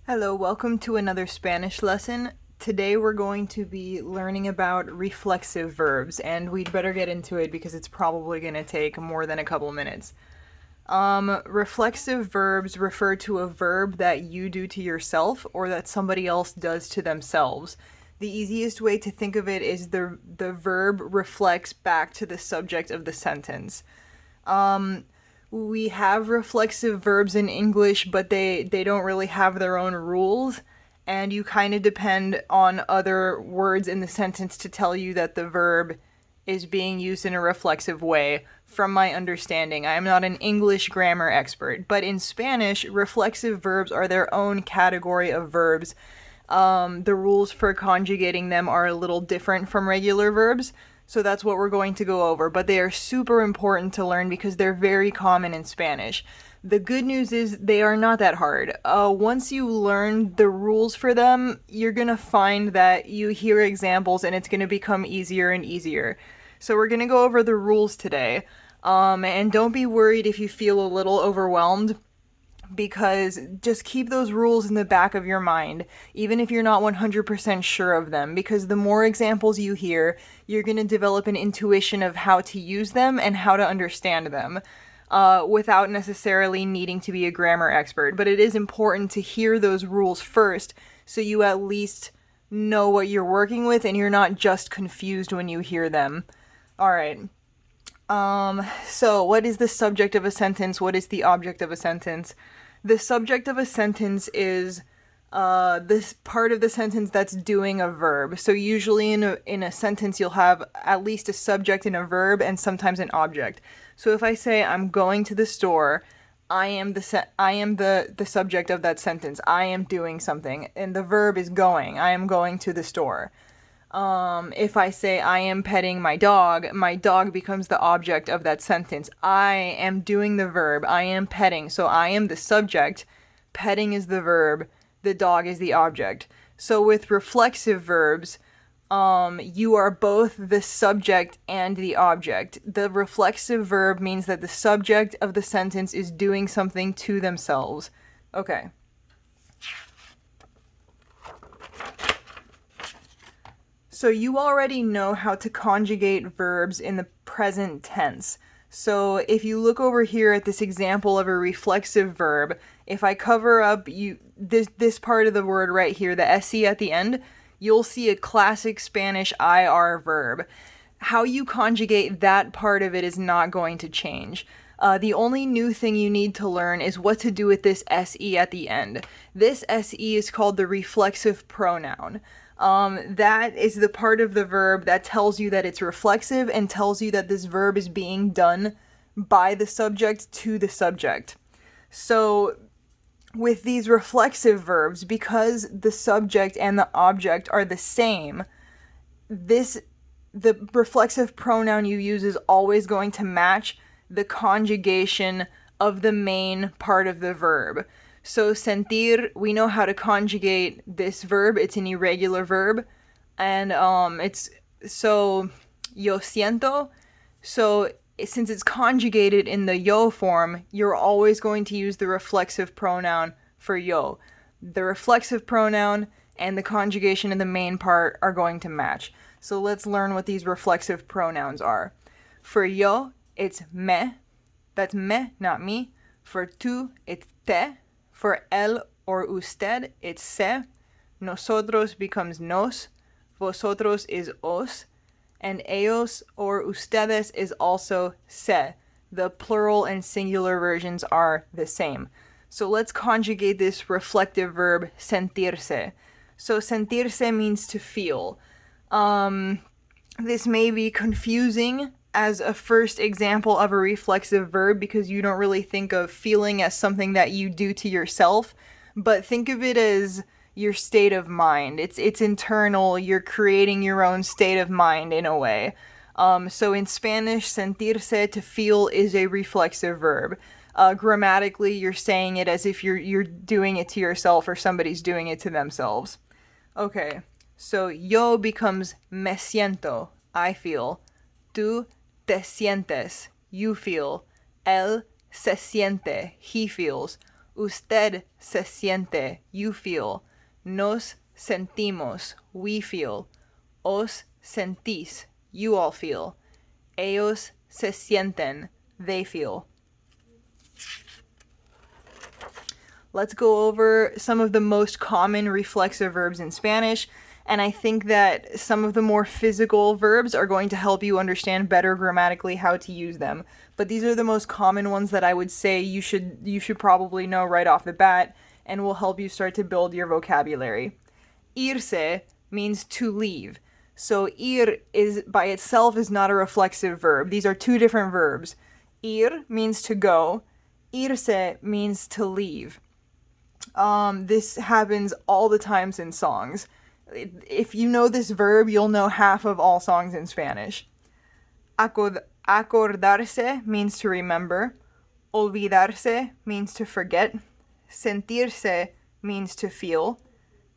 Hello, welcome to another Spanish lesson. Today we're going to be learning about reflexive verbs, and we'd better get into it because it's probably going to take more than a couple minutes. Reflexive verbs refer to a verb that you do to yourself or that somebody else does to themselves. The easiest way to think of it is the verb reflects back to the subject of the sentence. We have reflexive verbs in English, but they don't really have their own rules, and you kind of depend on other words in the sentence to tell you that the verb is being used in a reflexive way, from my understanding. I am not an English grammar expert, but in Spanish, reflexive verbs are their own category of verbs. The rules for conjugating them are a little different from regular verbs, so that's what we're going to go over, but they are super important to learn because they're very common in Spanish. The good news is they are not that hard. Once you learn the rules for them, you're going to find that you hear examples and it's going to become easier and easier. So we're going to go over the rules today. And don't be worried if you feel a little overwhelmed, because just keep those rules in the back of your mind, even if you're not 100% sure of them, because the more examples you hear, you're going to develop an intuition of how to use them and how to understand them, without necessarily needing to be a grammar expert. But it is important to hear those rules first, so you at least know what you're working with and you're not just confused when you hear them. Alright. So what is the subject of a sentence? What is the object of a sentence? The subject of a sentence is this part of the sentence that's doing a verb. So usually in a sentence you'll have at least a subject and a verb and sometimes an object. So if I say I'm going to the store, I am the subject of that sentence. I am doing something, and the verb is going. I am going to the store. If I say I am petting my dog becomes the object of that sentence. I am doing the verb. I am petting. So I am the subject. Petting is the verb. The dog is the object. So with reflexive verbs, you are both the subject and the object. The reflexive verb means that the subject of the sentence is doing something to themselves. Okay. So you already know how to conjugate verbs in the present tense. So if you look over here at this example of a reflexive verb, if I cover up this part of the word right here, the SE at the end, you'll see a classic Spanish IR verb. How you conjugate that part of it is not going to change. The only new thing you need to learn is what to do with this SE at the end. This SE is called the reflexive pronoun. That is the part of the verb that tells you that it's reflexive and tells you that this verb is being done by the subject to the subject. So with these reflexive verbs, because the subject and the object are the same, the reflexive pronoun you use is always going to match the conjugation of the main part of the verb. So sentir, we know how to conjugate this verb. It's an irregular verb, and it's so yo siento. So since it's conjugated in the yo form, you're always going to use the reflexive pronoun for yo. The reflexive pronoun and the conjugation in the main part are going to match. So let's learn what these reflexive pronouns are. For yo, it's me. That's me, not me. For tú, it's te. For él or usted, it's se. Nosotros becomes nos. Vosotros is os. And ellos or ustedes is also se. The plural and singular versions are the same. So let's conjugate this reflective verb sentirse. So sentirse means to feel. This may be confusing as a first example of a reflexive verb because you don't really think of feeling as something that you do to yourself, but think of it as your state of mind. It's internal. You're creating your own state of mind in a way. So in Spanish, sentirse, to feel, is a reflexive verb. Grammatically, you're saying it as if you're doing it to yourself or somebody's doing it to themselves. Okay, so yo becomes me siento, I feel. Tú te sientes, you feel. Él se siente, he feels. Usted se siente, you feel. Nos sentimos, we feel. Os sentís, you all feel. Ellos se sienten, they feel. Let's go over some of the most common reflexive verbs in Spanish, and I think that some of the more physical verbs are going to help you understand better grammatically how to use them. But these are the most common ones that I would say you should probably know right off the bat, and will help you start to build your vocabulary. Irse means to leave. So ir is by itself is not a reflexive verb. These are two different verbs. Ir means to go. Irse means to leave. This happens all the times in songs. If you know this verb, you'll know half of all songs in Spanish. Acordarse means to remember. Olvidarse means to forget. Sentirse means to feel.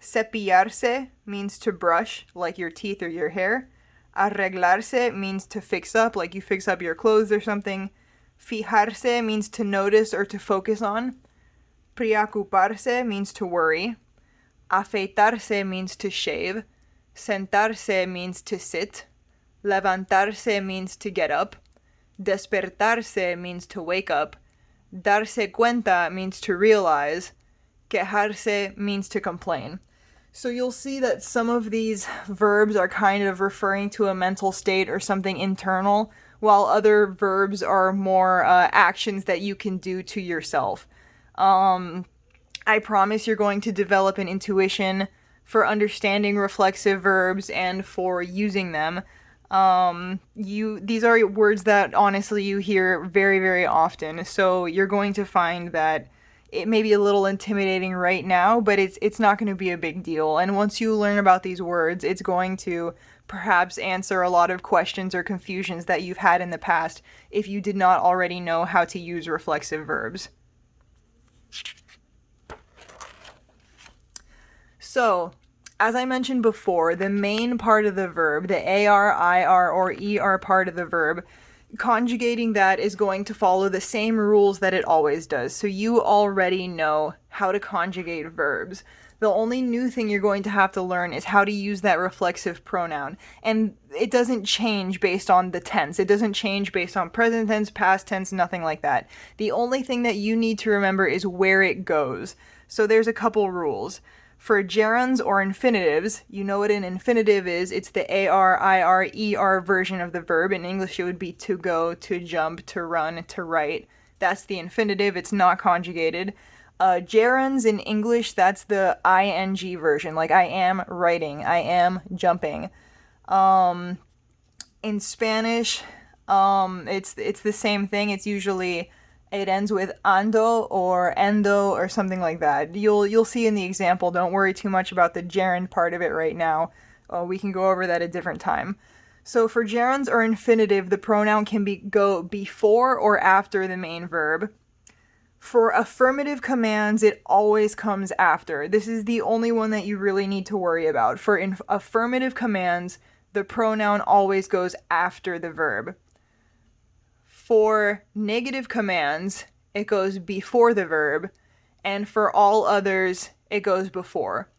Cepillarse means to brush, like your teeth or your hair. Arreglarse means to fix up, like you fix up your clothes or something. Fijarse means to notice or to focus on. Preocuparse means to worry. Afeitarse means to shave. Sentarse means to sit. Levantarse means to get up. Despertarse means to wake up. Darse cuenta means to realize. Quejarse means to complain. So you'll see that some of these verbs are kind of referring to a mental state or something internal, while other verbs are more actions that you can do to yourself. I promise you're going to develop an intuition for understanding reflexive verbs and for using them. These are words that honestly you hear very, very often, so you're going to find that it may be a little intimidating right now, but it's not going to be a big deal. And once you learn about these words, it's going to perhaps answer a lot of questions or confusions that you've had in the past if you did not already know how to use reflexive verbs. So, as I mentioned before, the main part of the verb, the AR, IR, or ER part of the verb, conjugating that is going to follow the same rules that it always does. So you already know how to conjugate verbs. The only new thing you're going to have to learn is how to use that reflexive pronoun. And it doesn't change based on the tense. It doesn't change based on present tense, past tense, nothing like that. The only thing that you need to remember is where it goes. So there's a couple rules. For gerunds or infinitives, you know what an infinitive is. It's the AR, IR, ER version of the verb. In English, it would be to go, to jump, to run, to write. That's the infinitive. It's not conjugated. Gerunds in English, that's the ing version. Like I am writing, I am jumping. In Spanish, it's the same thing. It's usually it ends with ando or endo or something like that. You'll see in the example. Don't worry too much about the gerund part of it right now. We can go over that a different time. So for gerunds or infinitive, the pronoun can go before or after the main verb. For affirmative commands, it always comes after. This is the only one that you really need to worry about. For affirmative commands, the pronoun always goes after the verb. For negative commands, it goes before the verb, and for all others, it goes before.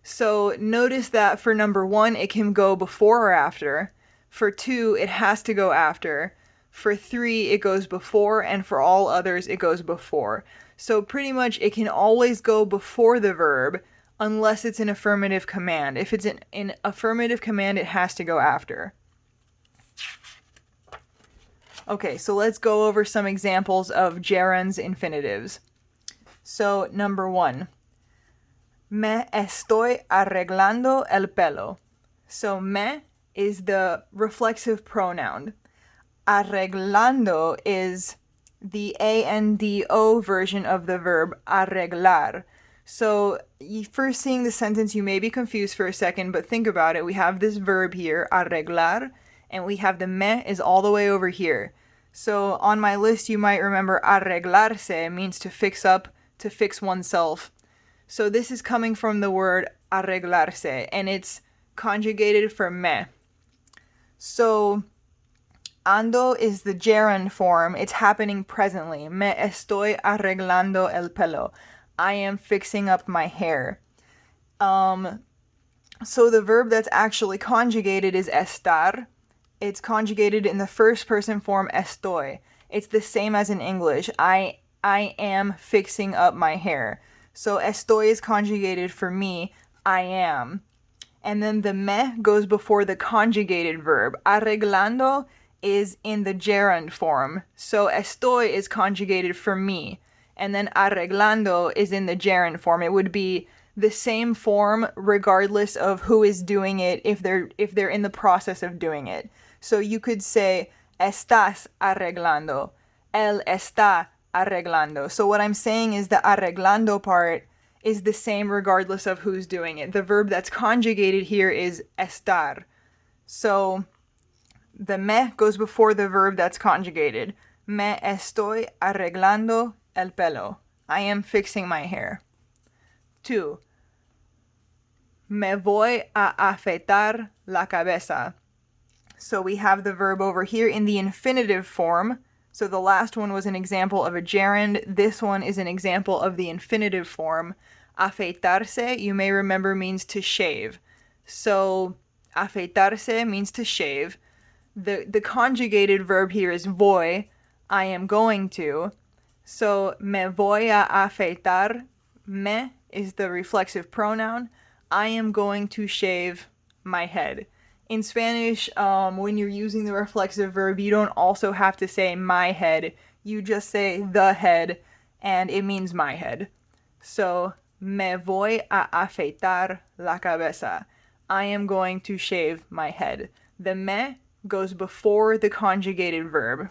So notice that for number 1, it can go before or after. For 2, it has to go after. For 3, it goes before, and for all others, it goes before. So pretty much it can always go before the verb unless it's an affirmative command. If it's an affirmative command, it has to go after. Okay, so let's go over some examples of gerunds infinitives. So, number 1. Me estoy arreglando el pelo. So, me is the reflexive pronoun. Arreglando is the ANDO version of the verb arreglar. So, first seeing the sentence, you may be confused for a second, but think about it. We have this verb here, arreglar, and we have the me is all the way over here. So on my list, you might remember arreglarse means to fix up, to fix oneself. So this is coming from the word arreglarse, and it's conjugated for me. So Ando is the gerund form. It's happening presently. Me estoy arreglando el pelo. I am fixing up my hair. So the verb that's actually conjugated is estar. It's conjugated in the first person form estoy. It's the same as in English. I am fixing up my hair. So estoy is conjugated for me. I am. And then the me goes before the conjugated verb. Arreglando is in the gerund form. So estoy is conjugated for me. And then arreglando is in the gerund form. It would be the same form regardless of who is doing it if they're in the process of doing it. So you could say estás arreglando. Él está arreglando. So what I'm saying is the arreglando part is the same regardless of who's doing it. The verb that's conjugated here is estar. So the me goes before the verb that's conjugated. Me estoy arreglando el pelo. I am fixing my hair. 2. Me voy a afeitar la cabeza. So we have the verb over here in the infinitive form. So the last one was an example of a gerund. This one is an example of the infinitive form. Afeitarse, you may remember, means to shave. So afeitarse means to shave. The conjugated verb here is voy. I am going to. So me voy a afeitar. Me is the reflexive pronoun. I am going to shave my head. In Spanish, when you're using the reflexive verb, you don't also have to say my head. You just say the head, and it means my head. So, me voy a afeitar la cabeza. I am going to shave my head. The me goes before the conjugated verb.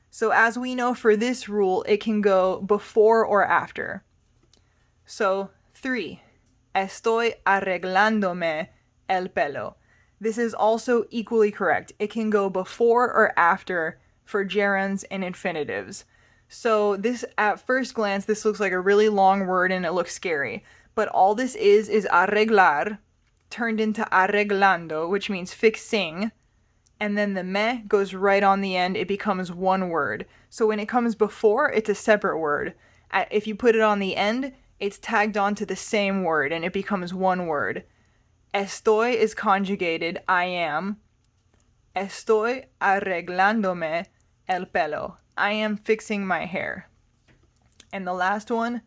So as we know for this rule, it can go before or after. So, 3. Estoy arreglándome el pelo. This is also equally correct. It can go before or after for gerunds and infinitives. So this, at first glance, this looks like a really long word and it looks scary. But all this is arreglar, turned into arreglando, which means fixing. And then the me goes right on the end. It becomes one word. So when it comes before, it's a separate word. If you put it on the end, it's tagged onto the same word and it becomes one word. Estoy is conjugated, I am. Estoy arreglándome el pelo. I am fixing my hair. And the last one,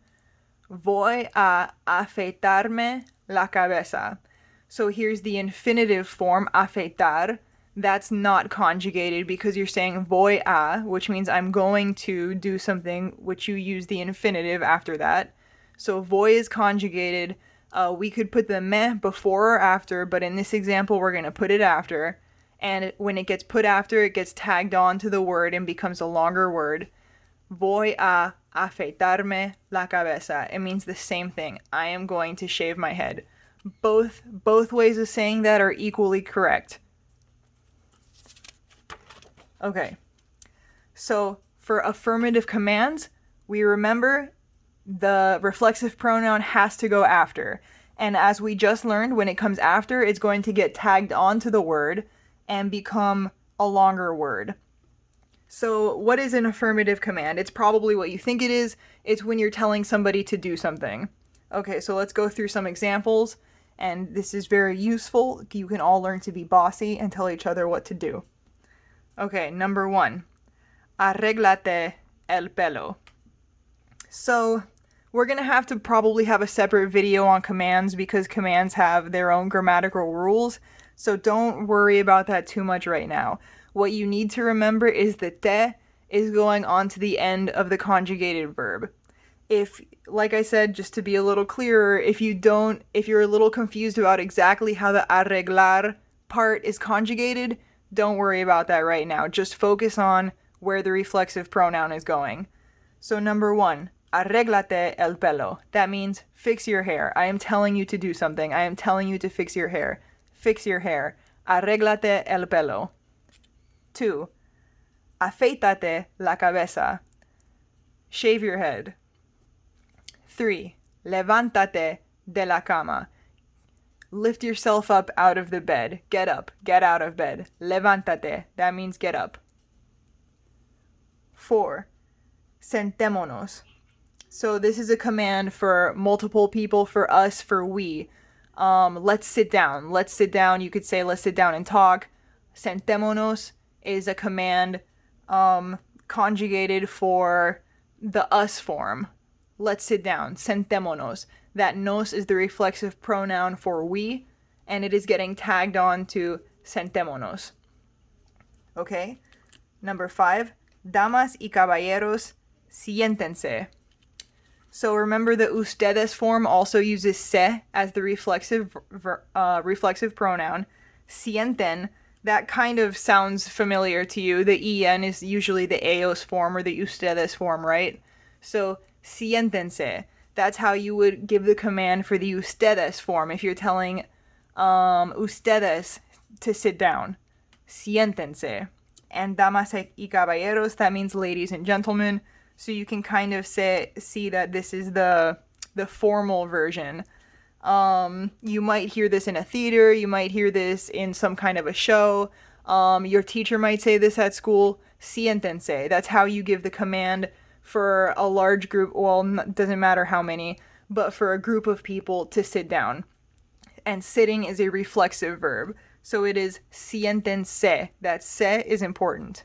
voy a afeitarme la cabeza. So here's the infinitive form, afeitar. That's not conjugated because you're saying voy a, which means I'm going to do something, which you use the infinitive after that. So voy is conjugated. We could put the me before or after, but in this example, we're going to put it after. And when it gets put after, it gets tagged on to the word and becomes a longer word. Voy a afeitarme la cabeza. It means the same thing. I am going to shave my head. Both ways of saying that are equally correct. Okay. So for affirmative commands, we remember the reflexive pronoun has to go after. And as we just learned, when it comes after, it's going to get tagged onto the word and become a longer word. So what is an affirmative command? It's probably what you think it is. It's when you're telling somebody to do something. Okay, so let's go through some examples. And this is very useful. You can all learn to be bossy and tell each other what to do. Okay, number 1. Arréglate el pelo. So we're going to have to probably have a separate video on commands because commands have their own grammatical rules. So don't worry about that too much right now. What you need to remember is that te is going on to the end of the conjugated verb. If, like I said, just to be a little clearer, if you're a little confused about exactly how the arreglar part is conjugated, don't worry about that right now. Just focus on where the reflexive pronoun is going. So number 1, arréglate el pelo. That means fix your hair. I am telling you to do something. I am telling you to fix your hair. Fix your hair. Arréglate el pelo. 2, afeítate la cabeza. Shave your head. 3, levántate de la cama. Lift yourself up out of the bed. Get up. Get out of bed. Levántate. That means get up. 4. Sentémonos. So this is a command for multiple people, for us, for we. Let's sit down. Let's sit down. You could say let's sit down and talk. Sentémonos is a command conjugated for the us form. Let's sit down. Sentémonos. That nos is the reflexive pronoun for we, and it is getting tagged on to sentémonos. Okay? Number 5. Damas y caballeros, siéntense. So remember the ustedes form also uses se as the reflexive pronoun. Sienten, that kind of sounds familiar to you. The en is usually the ellos form or the ustedes form, right? So siéntense. That's how you would give the command for the ustedes form if you're telling ustedes to sit down. Siéntense. And damas y caballeros, that means ladies and gentlemen. So you can kind of see that this is the formal version. You might hear this in a theater. You might hear this in some kind of a show. Your teacher might say this at school. Siéntense. That's how you give the command for a large group. Well, doesn't matter how many, but for a group of people to sit down. And sitting is a reflexive verb. So it is siéntense. That se is important.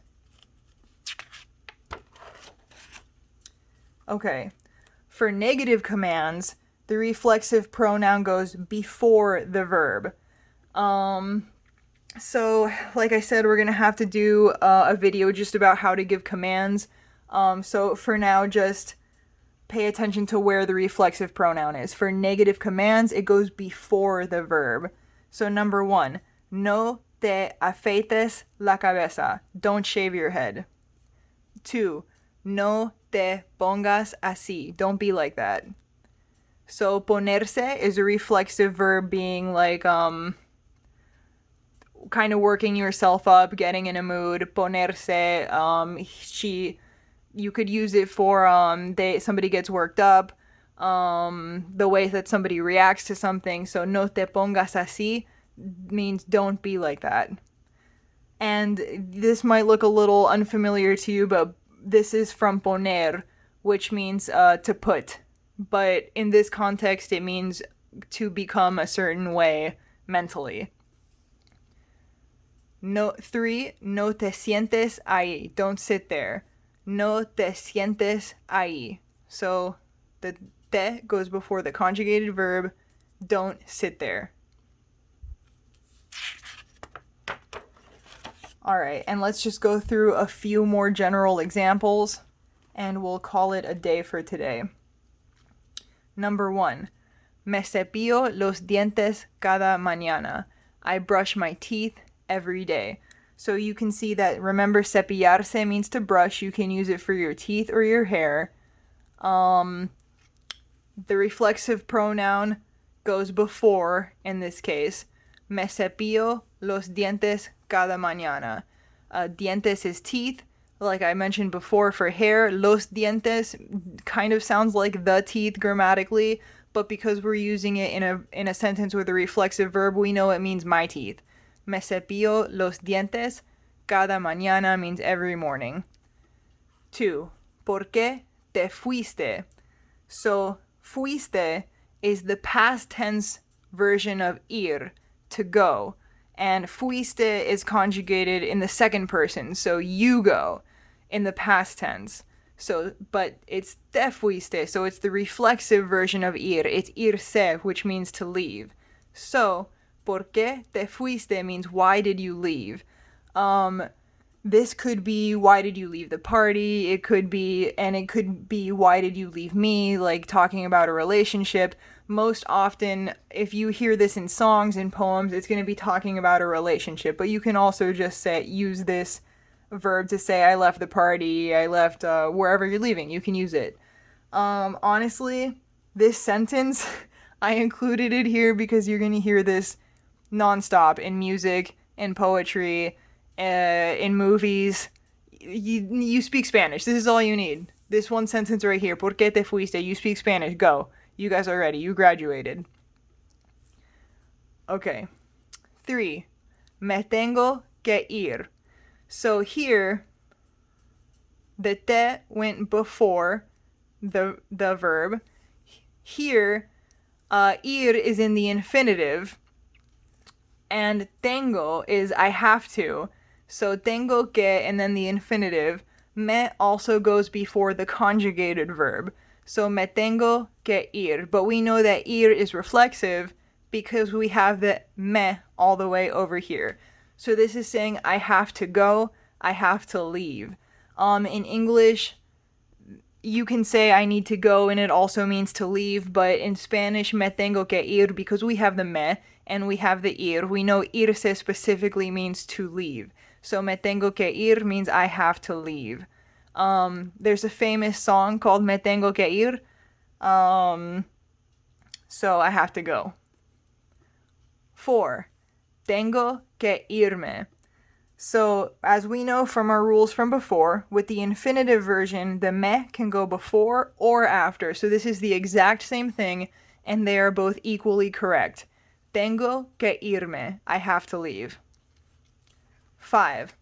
Okay. For negative commands, the reflexive pronoun goes before the verb. So, like I said, we're going to have to do a video just about how to give commands. So for now, just pay attention to where the reflexive pronoun is. For negative commands, it goes before the verb. So number 1, no te afeites la cabeza. Don't shave your head. 2, no te pongas así. Don't be like that. So ponerse is a reflexive verb being like kind of working yourself up, getting in a mood. Ponerse, you could use it for somebody gets worked up, the way that somebody reacts to something. So no te pongas así means don't be like that. And this might look a little unfamiliar to you, but this is from poner, which means to put. But in this context, it means to become a certain way mentally. 3, no te sientes ahí. Don't sit there. No te sientes ahí. So the te goes before the conjugated verb. Don't sit there. Alright, and let's just go through a few more general examples, and we'll call it a day for today. Number 1. Me cepillo los dientes cada mañana. I brush my teeth every day. So you can see that, remember, cepillarse means to brush. You can use it for your teeth or your hair. The reflexive pronoun goes before, in this case. Me cepillo los dientes cada mañana. Dientes is teeth. Like I mentioned before, for hair, los dientes kind of sounds like the teeth grammatically, but because we're using it in a sentence with a reflexive verb, we know it means my teeth. Me cepillo los dientes cada mañana means every morning. 2. ¿Por qué te fuiste? So, fuiste is the past tense version of ir, to go. And fuiste is conjugated in the second person, so you go, in the past tense. So, but it's te fuiste, so it's the reflexive version of ir. It's irse, which means to leave. So, ¿por qué te fuiste means why did you leave? This could be why did you leave the party? It could be why did you leave me? Like talking about a relationship. Most often, if you hear this in songs and poems, it's going to be talking about a relationship. But you can also just use this verb to say, I left the party, I left wherever you're leaving. You can use it. Honestly, this sentence, I included it here because you're going to hear this nonstop in music, in poetry, in movies. You speak Spanish. This is all you need. This one sentence right here. ¿Por qué te fuiste? You speak Spanish. Go. You guys are ready. You graduated. Okay. 3. Me tengo que ir. So here, the te went before the verb. Here, ir is in the infinitive, and tengo is I have to. So tengo que and then the infinitive. Me also goes before the conjugated verb. So me tengo que ir. But we know that ir is reflexive because we have the me all the way over here. So this is saying I have to go, I have to leave. In English, you can say I need to go and it also means to leave, but in Spanish, me tengo que ir, because we have the me and we have the ir, we know irse specifically means to leave. So me tengo que ir means I have to leave. There's a famous song called Me tengo que ir, so I have to go. 4. Tengo que irme. So, as we know from our rules from before, with the infinitive version, the me can go before or after. So this is the exact same thing, and they are both equally correct. Tengo que irme. I have to leave. 5.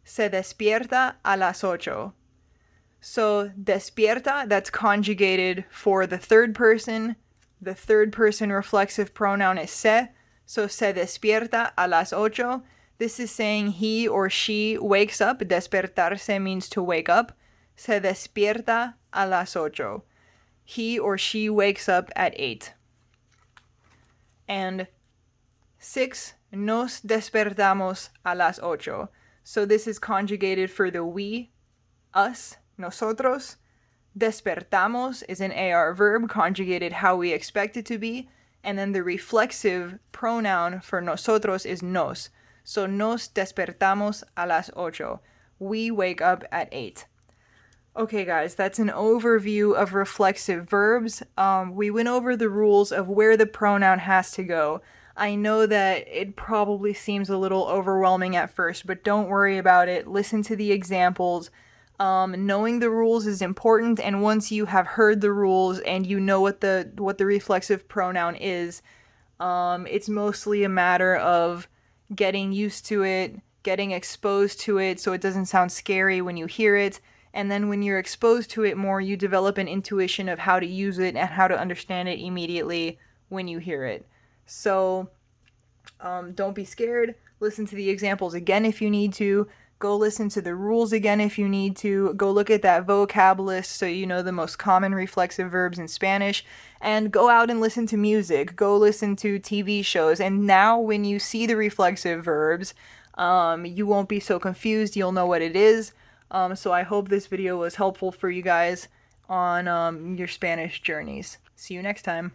Se despierta a las 8. So, despierta, that's conjugated for the third person. The third person reflexive pronoun is se. So, se despierta a las 8. This is saying he or she wakes up. Despertarse means to wake up. Se despierta a las 8. He or she wakes up at 8. And 6. Nos despertamos a las 8. So this is conjugated for the we, us, nosotros. Despertamos is an AR verb conjugated how we expect it to be. And then the reflexive pronoun for nosotros is nos. So, nos despertamos a las 8. We wake up at 8. Okay, guys, that's an overview of reflexive verbs. We went over the rules of where the pronoun has to go. I know that it probably seems a little overwhelming at first, but don't worry about it. Listen to the examples. Knowing the rules is important, and once you have heard the rules and you know what the reflexive pronoun is, it's mostly a matter of getting used to it, getting exposed to it so it doesn't sound scary when you hear it, and then when you're exposed to it more, you develop an intuition of how to use it and how to understand it immediately when you hear it. So, don't be scared. Listen to the examples again if you need to. Go listen to the rules again if you need to. Go look at that vocab list so you know the most common reflexive verbs in Spanish. And go out and listen to music. Go listen to TV shows. And now when you see the reflexive verbs, you won't be so confused. You'll know what it is. So I hope this video was helpful for you guys on your Spanish journeys. See you next time.